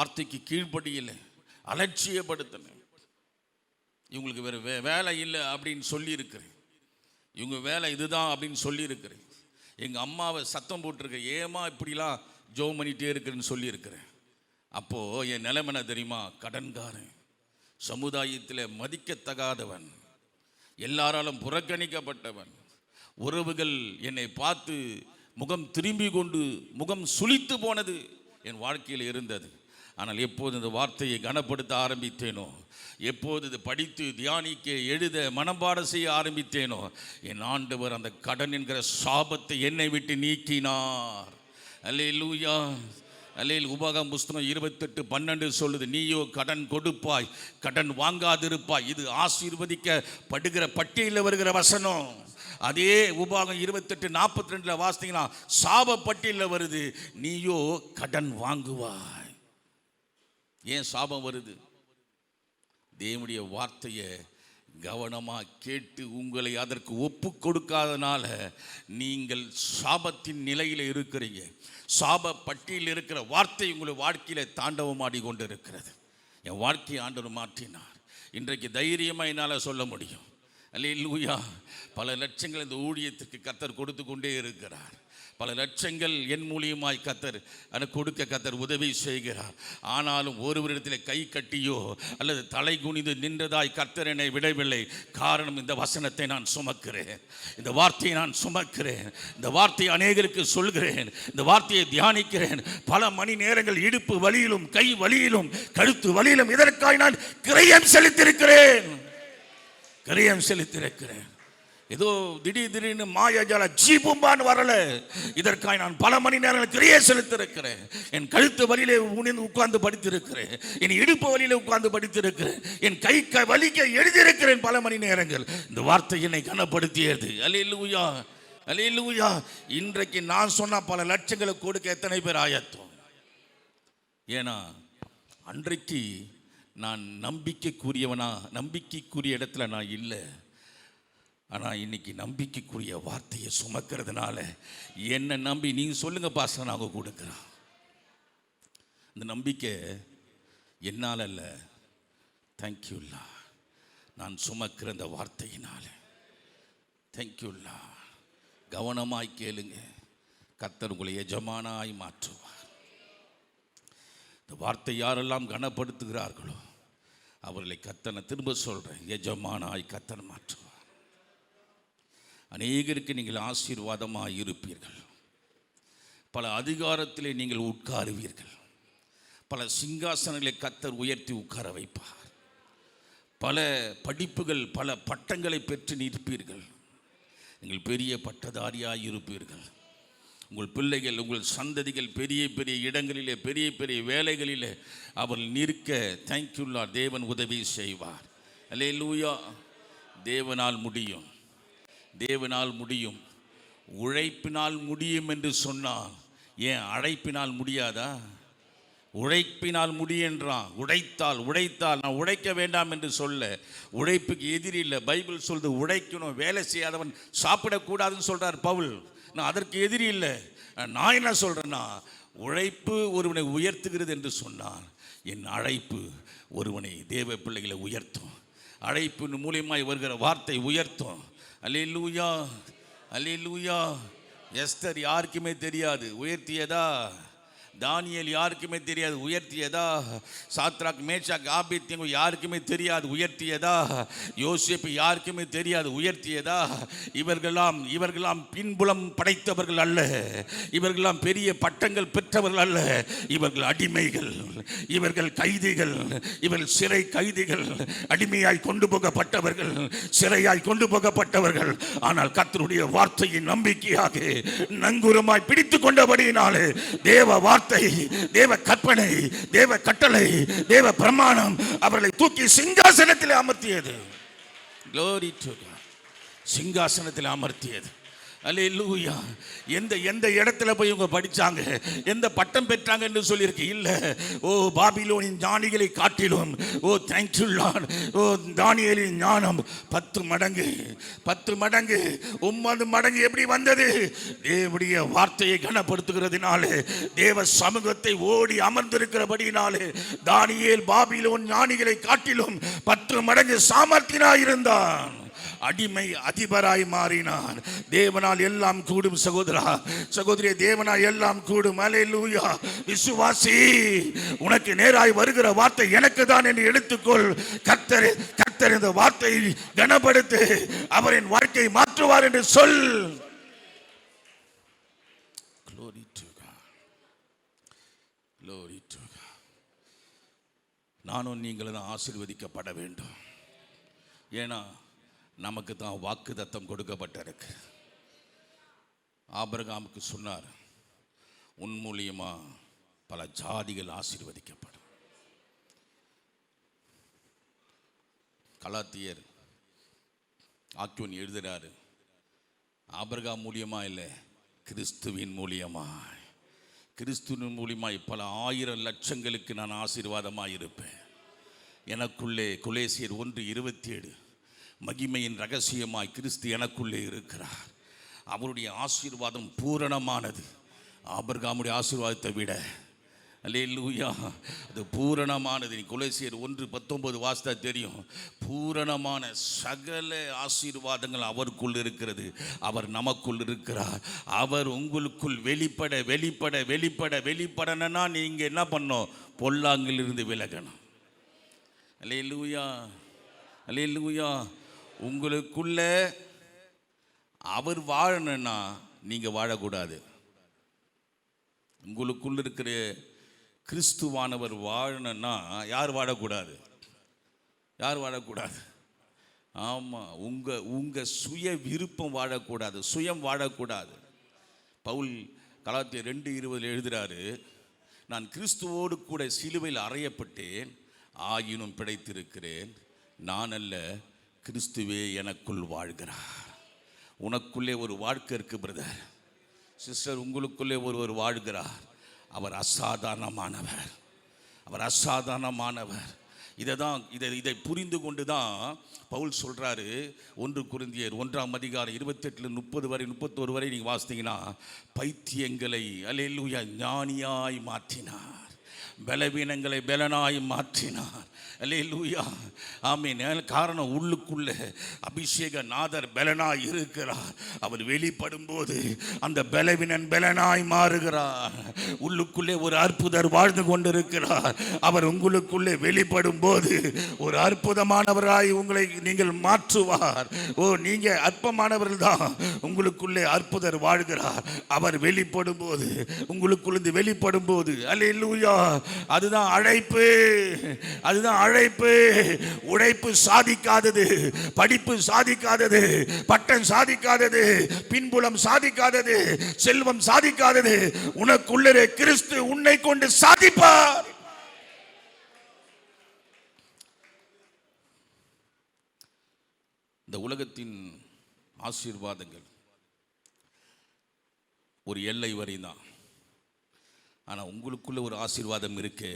வார்த்தைக்கு கீழ்ப்படியலை, அலட்சியப்படுத்தினேன். இவங்களுக்கு வேறு வேலை இல்லை அப்படின்னு சொல்லியிருக்கிறேன். இவங்க வேலை இதுதான் அப்படின்னு சொல்லியிருக்கிறேன். எங்கள் அம்மாவை சத்தம் போட்டிருக்கேன், ஏமா இப்படிலாம் ஜோம் பண்ணிகிட்டே இருக்கிறேன்னு சொல்லியிருக்கிறேன். அப்போது என் நிலைமை என்ன தெரியுமா? கடன்காரன், சமுதாயத்தில் மதிக்கத்தகாதவன், எல்லாராலும் புறக்கணிக்கப்பட்டவன். உறவுகள் என்னை பார்த்து முகம் திரும்பி கொண்டு முகம் சுளித்து போனது என் வாழ்க்கையில் இருந்தது. ஆனால் எப்போது இந்த வார்த்தையை கனப்படுத்த ஆரம்பித்தேனோ, எப்போது இது படித்து தியானிக்க எழுத மனப்பாடம் செய்ய ஆரம்பித்தேனோ, என் ஆண்டவர் அந்த கடன் என்கிற சாபத்தை என்னை விட்டு நீக்கினார். அல்லேலூயா, அல்லேல். உபாகமம் புஸ்தகம் 28:12 சொல்லுது, நீயோ கடன் கொடுப்பாய், கடன் வாங்காதிருப்பாய். இது ஆசீர்வதிக்கப்படுகிற பட்டியலில் வருகிற வசனம். அதே உபாகம் 28:42 வாசித்தீங்கன்னா சாப பட்டியலில் வருது, நீயோ கடன் வாங்குவாய். ஏன் சாபம் வருது? தேவனுடைய வார்த்தையை கவனமாக கேட்டு உங்களை அதற்கு ஒப்பு கொடுக்காதனால நீங்கள் சாபத்தின் நிலையில் இருக்கிறீங்க. சாப பட்டியலில் இருக்கிற வார்த்தை உங்களுடைய வாழ்க்கையில் தாண்டவமாடி கொண்டு இருக்கிறது. என் வாழ்க்கையை ஆண்டவர் மாற்றினார். இன்றைக்கு தைரியமாக என்னால் சொல்ல முடியும், அல்லேலூயா. பல லட்சங்கள் இந்த ஊழியத்திற்கு கர்த்தர் கொடுத்து கொண்டே இருக்கிறார். பல லட்சங்கள் என் மூலியமாய் கர்த்தர் எனக்கு கொடுக்க கர்த்தர் உதவி செய்கிறார். ஆனாலும் ஒருவரிடத்தில் கை கட்டியோ அல்லது தலை குனிந்து நின்றதாய் கர்த்தர் என்னை விடவில்லை. காரணம், இந்த வசனத்தை நான் சுமக்கிறேன், இந்த வார்த்தையை நான் சுமக்கிறேன், இந்த வார்த்தையை அநேகருக்கு சொல்கிறேன், இந்த வார்த்தையை தியானிக்கிறேன். பல மணி நேரங்கள் இடுப்பு வலியிலும் கை வலியிலும் கழுத்து வலியிலும் இதற்காக நான் கிரயம் செலுத்தியிருக்கிறேன். ஏதோ திடீர்னு மாயாஜால ஜீபும்பான்னு வரல. இதற்காக நான் பல மணி நேரங்கள் கிரியை செலுத்திருக்கிறேன். என் கழுத்து வலியிலே உட்கார்ந்து படித்திருக்கிறேன், என் இடுப்பு வலியில உட்கார்ந்து படித்திருக்கிறேன், என் கை வலிக்க எழுதியிருக்கிறேன் பல மணி நேரங்கள். இந்த வார்த்தை என்னை கனப்படுத்தியது. அல்லேலூயா, அல்லேலூயா. இன்றைக்கு நான் சொன்ன பல லட்சங்களை கொடுக்க எத்தனை பேர் ஆயத்தம்? ஏன்னா அன்றைக்கு நான் நம்பிக்கைக்குரிய இடத்துல நான் இல்லை. ஆனால் இன்னைக்கு நம்பிக்கைக்குரிய வார்த்தையை சுமக்கிறதுனால என்னை நம்பி நீங்கள் சொல்லுங்க பாஸ்டர், நாங்கள் கொடுக்குறோம். இந்த நம்பிக்கை என்னால் அல்ல, தேங்க்யூல்லா, நான் சுமக்கிற இந்த வார்த்தையினால. தேங்க்யூல்லா. கவனமாய் கேளுங்க, கர்த்தர் உங்களை எஜமானாய் மாற்றுவார். இந்த வார்த்தை யாரெல்லாம் கனப்படுத்துகிறார்களோ அவர்களை கர்த்தனை திரும்ப சொல்கிறேன், எஜமானாய் கர்த்தர் மாற்றுவார். அநேகருக்கு நீங்கள் ஆசீர்வாதமாக இருப்பீர்கள். பல அதிகாரத்திலே நீங்கள் உட்காருவீர்கள். பல சிங்காசனங்களை கர்த்தர் உயர்த்தி உட்கார வைப்பார். பல படிப்புகள், பல பட்டங்களை பெற்று நிற்பீர்கள். நீங்கள் பெரிய பட்டதாரியாக இருப்பீர்கள். உங்கள் பிள்ளைகள், உங்கள் சந்ததிகள் பெரிய பெரிய இடங்களிலே, பெரிய பெரிய வேலைகளிலே அவர்கள் நிற்க தேங்க்யூல்லா, தேவன் உதவி செய்வார். அல்லேலூயா. தேவனால் முடியும், தேவனால் முடியும். உழைப்பினால் முடியும் என்று சொன்னால் ஏன் அழைப்பினால் முடியாதா? உழைப்பினால் முடியன்றான். உழைத்தால் நான் உழைக்க வேண்டாம் என்று சொல்ல, உழைப்புக்கு எதிரி இல்லை. பைபிள் சொல்றது உழைக்கணும், வேலை செய்யாதவன் சாப்பிடக்கூடாதுன்னு சொல்றார் பவுல். நான் அதற்கு எதிரி இல்லை. நான் என்ன சொல்றேன்னா, உழைப்பு ஒருவனை உயர்த்துகிறது என்று சொன்னார். என் அழைப்பு ஒருவனை, தேவ பிள்ளைகளை உயர்த்தும். அழைப்பின் மூலியமாய் வருகிற வார்த்தை உயர்த்தும். அல்லேலூயா, அல்லேலூயா. எஸ்தர் யாருக்குமே தெரியாது, உயர்த்தியதா. தானியேல் யாருக்குமே தெரியாது, உயர்த்தியதா. சாத்ராக், மேஷாக், ஆபேத்நேகோ யாருக்குமே தெரியாது, உயர்த்தியதா. யோசேப்பு யாருக்குமே தெரியாது, உயர்த்தியதா. இவர்களாம் பின்புலம் படைத்தவர்கள் அல்ல. இவர்களாம் பெரிய பட்டங்கள் பெற்றவர்கள் அல்ல. இவர்கள் அடிமைகள், இவர்கள் கைதிகள், இவர்கள் சிறை கைதிகள், அடிமையாய் கொண்டு போகப்பட்டவர்கள், சிறையாய் கொண்டு போகப்பட்டவர்கள். ஆனால் கர்த்தருடைய வார்த்தையை நம்பிக்கையாக நங்கூரமாய் பிடித்து கொண்டபடியினாலே தேவ வார்த்தை, தேவ கற்பனை, தேவ கட்டளை, தேவ பிரமாணம் அவர்களை தூக்கி சிங்காசனத்தில் அமர்த்தியது. Glory to God. சிங்காசனத்தில் அமர்த்தியது. அல்லேலூயா. எந்த எந்த இடத்துல போய் இவங்க படிச்சாங்க, எந்த பட்டம் பெற்றாங்க என்று சொல்லியிருக்கு இல்ல. ஓ பாபிலோனின் ஞானிகளை காட்டிலும், ஓ தேங்க்யூ லார்ட், ஓ தானியேலின் ஞானம் 10 மடங்கு 10 மடங்கு 9 மடங்கு எப்படி வந்தது? தேவனுடைய வார்த்தையை கனப்படுத்துகிறதுனாலே, தேவ சமூகத்தை ஓடி அமர்ந்திருக்கிறபடினாலே, தானியேல் பாபிலோன் ஞானிகளை காட்டிலும் 10 மடங்கு சாமர்த்தியனாயிருந்தான். அடிமை அதிபராய் மாறினான். தேவனால் எல்லாம் கூடும் சகோதரா சகோதரி, தேவனால் எல்லாம் கூடும். அல்லேலூயா. விசுவாசி, உனக்கு நேராய் வருகிற வார்த்தை எனக்கு தான் என்று எடுத்துக்கொள். கர்த்தர் கர்த்தர் இந்த வார்த்தையை கனப்படுத்து, அவரின் வாழ்க்கையை மாற்றுவார் என்று சொல். Glory to God. Glory to God. நானும் நீங்களும் தான் ஆசீர்வதிக்கப்பட வேண்டும். ஏன்னா நமக்கு தான் வாக்கு தத்தம் கொடுக்கப்பட்டிருக்கு. ஆபிரகாமுக்கு சொன்னார், உன் மூலியமா பல ஜாதிகள் ஆசீர்வதிக்கப்படும். கலாத்தியர் ஆக்கியோன் எழுதுறாரு, ஆபிரகாம் மூலியமா இல்லை, கிறிஸ்துவின் மூலியமா, கிறிஸ்துவின் மூலியமாய் பல 1000 லட்சங்களுக்கு நான் ஆசீர்வாதமாக இருப்பேன். எனக்குள்ளே கொலேசியர் 1:27, மகிமையின் ரகசியமாய் கிறிஸ்து எனக்குள்ளே இருக்கிறார். அவருடைய ஆசீர்வாதம் பூரணமானது. ஆபிரகாமுடைய ஆசீர்வாதத்தை விட அல்லேலூயா அது பூரணமானது. நீ கொலேசியர் 1:19 வாசித்தா தெரியும். பூரணமான சகல ஆசீர்வாதங்கள் அவருக்குள் இருக்கிறது. அவர் நமக்குள் இருக்கிறார். அவர் உங்களுக்குள் வெளிப்பட வெளிப்பட வெளிப்பட வெளிப்படணும்னா நீங்கள் என்ன பண்ணணும்? பொல்லாங்கிலிருந்து விலகணும். அல்லேலூயா அல்லேலூயா. உங்களுக்குள்ள அவர் வாழணும்னா நீங்க வாழக்கூடாது. உங்களுக்குள்ள இருக்கிற கிறிஸ்துவானவர் வாழணும்னா யார் வாழக்கூடாது? யார் வாழக்கூடாது? ஆமாம், உங்கள் சுய விருப்பம் வாழக்கூடாது, சுயம் வாழக்கூடாது. பவுல் கலாத்தியர் 2:20 எழுதுகிறாரு, நான் கிறிஸ்துவோடு கூட சிலுவையில் அறையப்பட்டேன், ஆயினும் பிழைத்திருக்கிறேன். நான் அல்ல, கிறிஸ்துவே எனக்குள் வாழ்கிறார். உனக்குள்ளே ஒரு வாழ்க்கை இருக்கு பிரதர், சிஸ்டர். உங்களுக்குள்ளே ஒருவர் வாழ்கிறார். அவர் அசாதாரணமானவர். அவர் அசாதாரணமானவர். இதை புரிந்து கொண்டு தான் பவுல் சொல்கிறாரு. 1 கொரிந்தியர் 1:28 28-30 வரை 31 வரை நீங்கள் வாசித்தீங்கன்னா, பைத்தியங்களை அல்லேலூயா ஞானியாய் மாற்றினார், பலவீனங்களை பலனாய் மாற்றினார். அல்லேலூயா ஆமென். காரணம், உள்ளுக்குள்ளே அபிஷேக நாதர் பலனாய் இருக்கிறார். அவர் வெளிப்படும் போது அந்த பலவீனன் பலனாய் மாறுகிறார். உள்ளுக்குள்ளே ஒரு அற்புதர் வாழ்ந்து கொண்டிருக்கிறார். அவர் உங்களுக்குள்ளே வெளிப்படும் போது ஒரு அற்புதமானவராய் உங்களை நீங்கள் மாற்றுவார். ஓ, நீங்க அற்பமானவர்கள் தான், உங்களுக்குள்ளே அற்புதர் வாழ்கிறார். அவர் வெளிப்படும் போது, உங்களுக்குள்ளே வெளிப்படும் போது, அல்லேலூயா, அதுதான் அழைப்பு. அதுதான் அழைப்பு. உழைப்பு சாதிக்காதது, படிப்பு சாதிக்காதது, பட்டம் சாதிக்காதது, பின்புலம் சாதிக்காதது, செல்வம் சாதிக்காதது. உனக்குள்ளே கிறிஸ்து உன்னை கொண்டு சாதிப்பார். இந்த உலகத்தின் ஆசீர்வாதங்கள் ஒரு எல்லை வரை தான். ஆனால் உங்களுக்குள்ள ஒரு ஆசீர்வாதம் இருக்கு,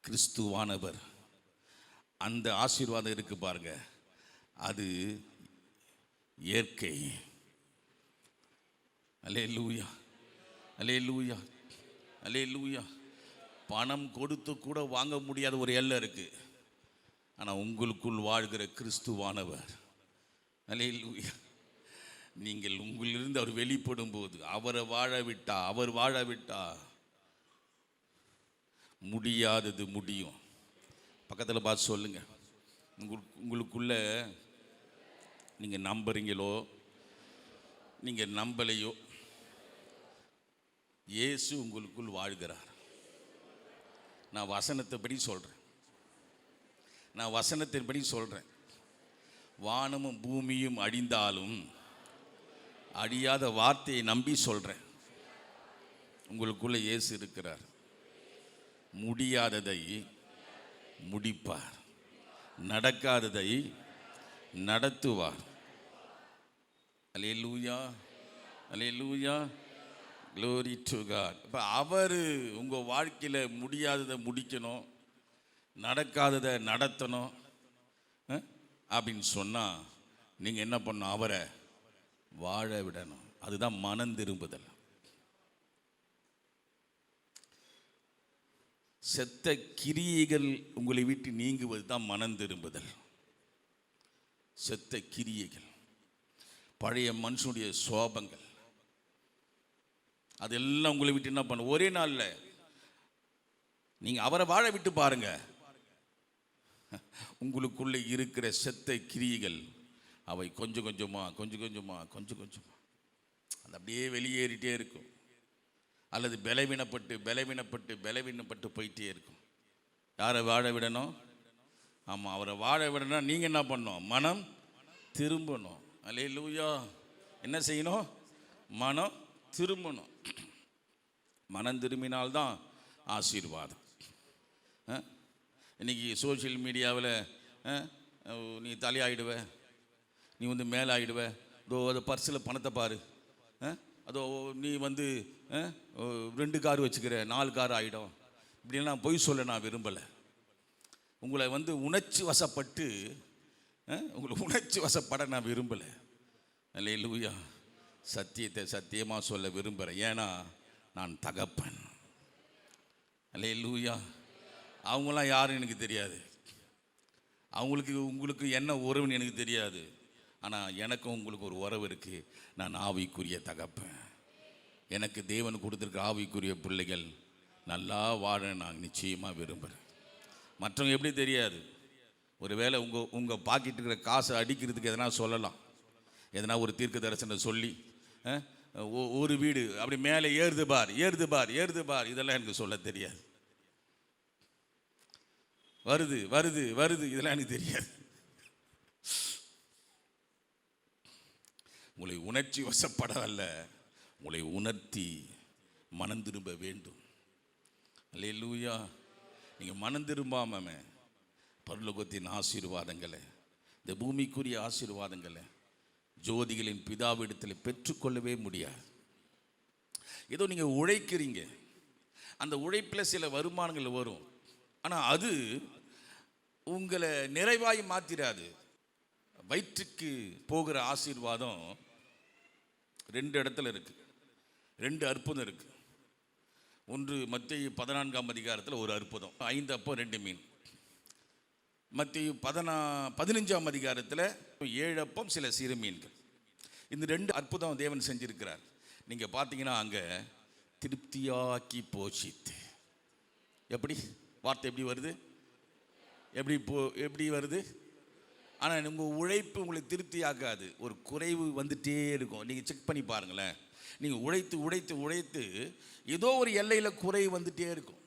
கிறிஸ்துவானவர். அந்த ஆசீர்வாதம் இருக்கு பாருங்க, அது இயற்கை. அல்லேலூயா அல்லேலூயா அல்லேலூயா. பணம் கொடுத்து கூட வாங்க முடியாத ஒரு எல்லை இருக்கு. ஆனால் உங்களுக்குள் வாழ்கிற கிறிஸ்துவானவர், அல்லேலூயா, நீங்கள் உங்களிலிருந்து அவர் வெளிப்படும் போது, அவர் வாழ விட்டா முடியாதது முடியும். பக்கத்தில் பார்த்து சொல்லுங்க, உங்களுக்குள்ள நீங்கள் நம்புறீங்களோ நீங்கள் நம்பலையோ, இயேசு உங்களுக்குள் வாழ்கிறார். நான் வசனத்தைப்படி சொல்கிறேன். வானமும் பூமியும் அழிந்தாலும் அழியாத வார்த்தையை நம்பி சொல்கிறேன். உங்களுக்குள்ள இயேசு இருக்கிறார். முடியாததை முடிப்பார், நடக்காததை நடத்துவார். அல்லேலூயா, அல்லேலூயா, glory to God. இப்போ அவர் உங்கள் வாழ்க்கையில் முடியாததை முடிக்கணும், நடக்காததை நடத்தணும் அப்படின்னு சொன்னால் நீங்கள் என்ன பண்ணணும்? அவரை வாழ விடணும். அதுதான் மனம் திரும்புதல். செத்த கிரியைகள் உங்களை விட்டு நீங்குவது தான் மனம் திரும்புதல். செத்த கிரியைகள், பழைய மனுஷனுடைய சோபங்கள், அதெல்லாம் உங்களை விட்டு என்ன பண்ண? ஒரே நாளில் நீங்கள் அவரை வாழ விட்டு பாருங்க, உங்களுக்குள்ளே இருக்கிற செத்த கிரியைகள் அவை கொஞ்சம் கொஞ்சமாக அது அப்படியே வெளியேறிட்டே இருக்கும். அல்லது பலவீனப்பட்டு போயிட்டே இருக்கும். யாரை வாழ விடணும்? ஆமாம், அவரை வாழ விடணும். நீங்கள் என்ன பண்ணணும்? மனம் திரும்பணும். அல்லேலூயா. என்ன செய்யணும்? மனம் திரும்பணும். மனம் திரும்பினால்தான் ஆசீர்வாதம். இன்றைக்கி சோஷியல் மீடியாவில் நீ தலையாயிடுவ, நீ வந்து மேலாயிடுவ, அதோ அதை பர்ஸில் பணத்தை பாரு, அதோ நீ வந்து 2 கார் வச்சுக்கிற 4 கார் ஆகிடும், இப்படிலாம் பொய் சொல்ல நான் விரும்பலை. உங்களை வந்து உணர்ச்சி வசப்பட நான் விரும்பலை. அல்லேலூயா. சத்தியத்தை சத்தியமாக சொல்ல விரும்புகிறேன். ஏன்னா நான் தகப்பன். அல்லேலூயா. அவங்களாம் யாரும் எனக்கு தெரியாது, உங்களுக்கு என்ன உறவுன்னு எனக்கு தெரியாது. ஆனால் எனக்கும் உங்களுக்கு ஒரு உறவு இருக்குது. நான் ஆவிக்குரிய தகப்பன். எனக்கு தேவன் கொடுத்துருக்க ஆவிக்குரிய பிள்ளைகள் நல்லா வாழ நான் நிச்சயமாக விரும்புகிறேன். மற்றவங்க எப்படி தெரியாது. ஒரு வேளை உங்கள் பாக்கெட்டு இருக்கிற காசை அடிக்கிறதுக்கு எதனா சொல்லலாம், எதனா ஒரு தீர்க்க தரிசனம் சொல்லி ஒரு வீடு அப்படி மேலே ஏறுது பார், இதெல்லாம் எனக்கு சொல்ல தெரியாது. வருது இதெல்லாம் எனக்கு தெரியாது. உங்களை உணர்ச்சி வசப்பட அல்ல, உங்களை உணர்த்தி மனம் திரும்ப வேண்டும். அல்லேலூயா. நீங்கள் மனம் திரும்பாம பரலோகத்தின் ஆசீர்வாதங்களை, இந்த பூமிக்குரிய ஆசீர்வாதங்களை ஜோதிகளின் பிதாவிடத்தில் பெற்றுக்கொள்ளவே முடியாது. ஏதோ நீங்கள் உழைக்கிறீங்க, அந்த உழைப்பில் சில வருமானங்கள் வரும், ஆனால் அது உங்களை நிறைவாய் மாற்றிடாது. வயிற்றுக்கு போகிற ஆசீர்வாதம் 2 இடத்துல இருக்குது, 2 அற்புதம் இருக்குது. ஒன்று மத்தேயு 14ஆம் அதிகாரத்தில் ஒரு அற்புதம், 5 அப்பம் 2 மீன். மத்தேயு 15ஆம் அதிகாரத்தில் 7 அப்பம் சில சிறு மீன்கள். இந்த 2 அற்புதம் தேவன் செஞ்சிருக்கிறார். நீங்கள் பார்த்தீங்கன்னா அங்கே திருப்தியாக்கி போஷித்து, எப்படி வார்த்தை எப்படி வருது? எப்படி வருது? ஆனால் உங்கள் உழைப்பு உங்களை திருப்தி ஆக்காது, ஒரு குறைவு வந்துட்டே இருக்கும். நீங்கள் செக் பண்ணி பாருங்களேன். நீங்கள் உழைத்து ஏதோ ஒரு எல்லையில் குறைவு வந்துட்டே இருக்கும்.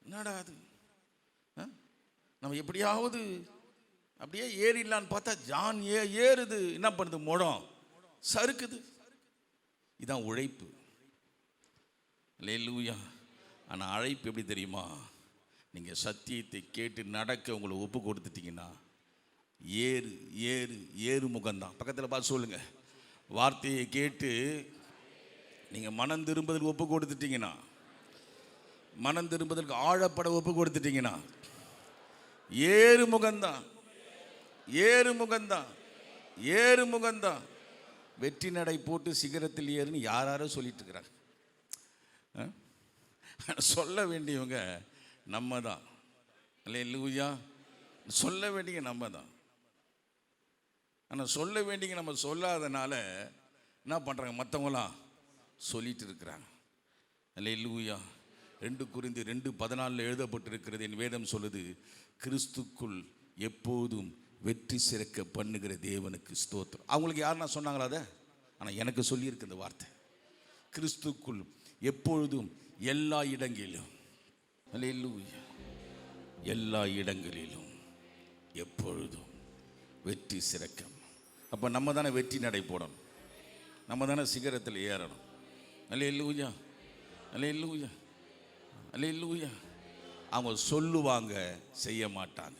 என்னடா அது, நம்ம எப்படியாவது அப்படியே ஏறிடலான்னு பார்த்தா ஜான் ஏறுது, என்ன பண்ணுது? முடம் சறுக்குது. இதுதான் உழைப்பு. அல்லேலூயா. ஆனால் அழைப்பு எப்படி தெரியுமா? நீங்கள் சத்தியத்தை கேட்டு நடக்க உங்களை ஒப்பு கொடுத்துட்டீங்கன்னா ஏறு முகம்தான். பக்கத்தில் பார்த்து சொல்லுங்க, வார்த்தையை கேட்டு நீங்கள் மனம் திரும்புதலுக்கு ஒப்பு கொடுத்துட்டீங்கன்னா, மனம் திரும்புதலுக்கு ஆழப்பட ஒப்பு கொடுத்துட்டீங்கன்னா ஏறு முகம்தான். வெற்றி நடை போட்டு சிகரத்தில் ஏறுன்னு யாரோ சொல்லிட்டு இருக்கிறாங்க. சொல்ல வேண்டியவங்க நம்ம தான். அல்லேலூயா. சொல்ல வேண்டிய நம்ம தான். ஆனால் சொல்ல வேண்டிய நம்ம சொல்லாதனால என்ன பண்ணுறாங்க? மற்றவங்களாம் சொல்லிட்டு இருக்கிறாங்க. அல்லேலூயா. 2 கொரிந்தியர் 2:14 எழுதப்பட்டிருக்கிறது. என் வேதம் சொல்லுது, கிறிஸ்துக்குள் எப்போதும் வெற்றி சிறக்க பண்ணுகிற தேவனுக்கு ஸ்தோத்திரம். அவங்களுக்கு யாருன்னா சொன்னாங்களா அதை? ஆனால் எனக்கு சொல்லியிருக்கு இந்த வார்த்தை. கிறிஸ்துக்குள் எப்பொழுதும் எல்லா இடங்களிலும், அல்லேலூயா, எல்லா இடங்களிலும் எப்பொழுதும் வெற்றி சிறக்கம். அப்போ நம்ம தானே வெற்றி நடை போடணும், நம்ம தானே சிகரத்தில் ஏறணும். அல்லேலூயா, அல்லேலூயா, அல்லேலூயா. அவங்க சொல்லுவாங்க, செய்ய மாட்டாங்க.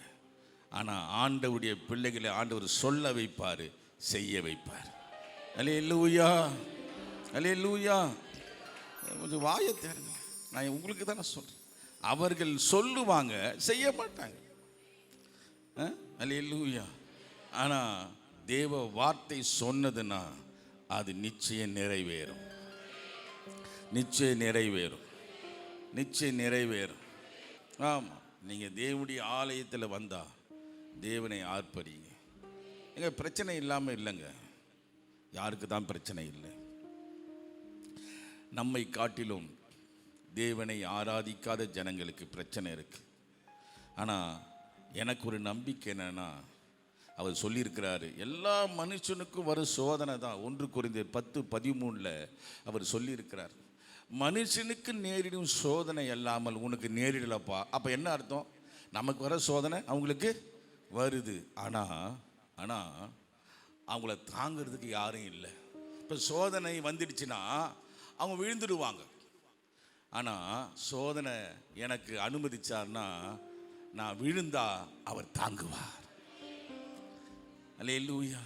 ஆனால் ஆண்டவருடைய பிள்ளைகளை ஆண்டவர் சொல்ல வைப்பார், செய்ய வைப்பார். அல்லேலூயா, அல்லேலூயா. கொஞ்சம் வாயை தேடுங்க. நான் உங்களுக்கு தானே சொல்கிறேன். அவர்கள் சொல்லுவாங்க, செய்ய மாட்டாங்க. அல்லேலூயா. ஆனால் தேவ வார்த்தை சொன்னதுன்னா அது நிச்சயம் நிறைவேறும், நிச்சயம் நிறைவேறும், நிச்சயம் நிறைவேறும். ஆமாம், நீங்கள் தேவனுடைய ஆலயத்தில் வந்தால் தேவனை ஆர்ப்பரிங்க. எங்கள் பிரச்சனை இல்லாமல் இல்லைங்க. யாருக்கு தான் பிரச்சனை இல்லை? நம்மை காட்டிலும் தேவனை ஆராதிக்காத ஜனங்களுக்கு பிரச்சனை இருக்குது. ஆனால் எனக்கு ஒரு நம்பிக்கை என்னன்னா, அவர் சொல்லியிருக்கிறாரு, எல்லா மனுஷனுக்கும் வரும் சோதனை தான். 1 கொரிந்தியர் 10:13 அவர் சொல்லியிருக்கிறார், மனுஷனுக்கு நேரிடும் சோதனை அல்லாமல் உனக்கு நேரிடலப்பா. அப்போ என்ன அர்த்தம்? நமக்கு வர சோதனை அவங்களுக்கு வருது, ஆனால் அவங்கள தாங்கிறதுக்கு யாரும் இல்லை. இப்போ சோதனை வந்துடுச்சுன்னா அவங்க விழுந்துடுவாங்க. ஆனால் சோதனை எனக்கு அனுமதிச்சார்னா நான் விழுந்தா அவர் தாங்குவார். அல்லேலூயா.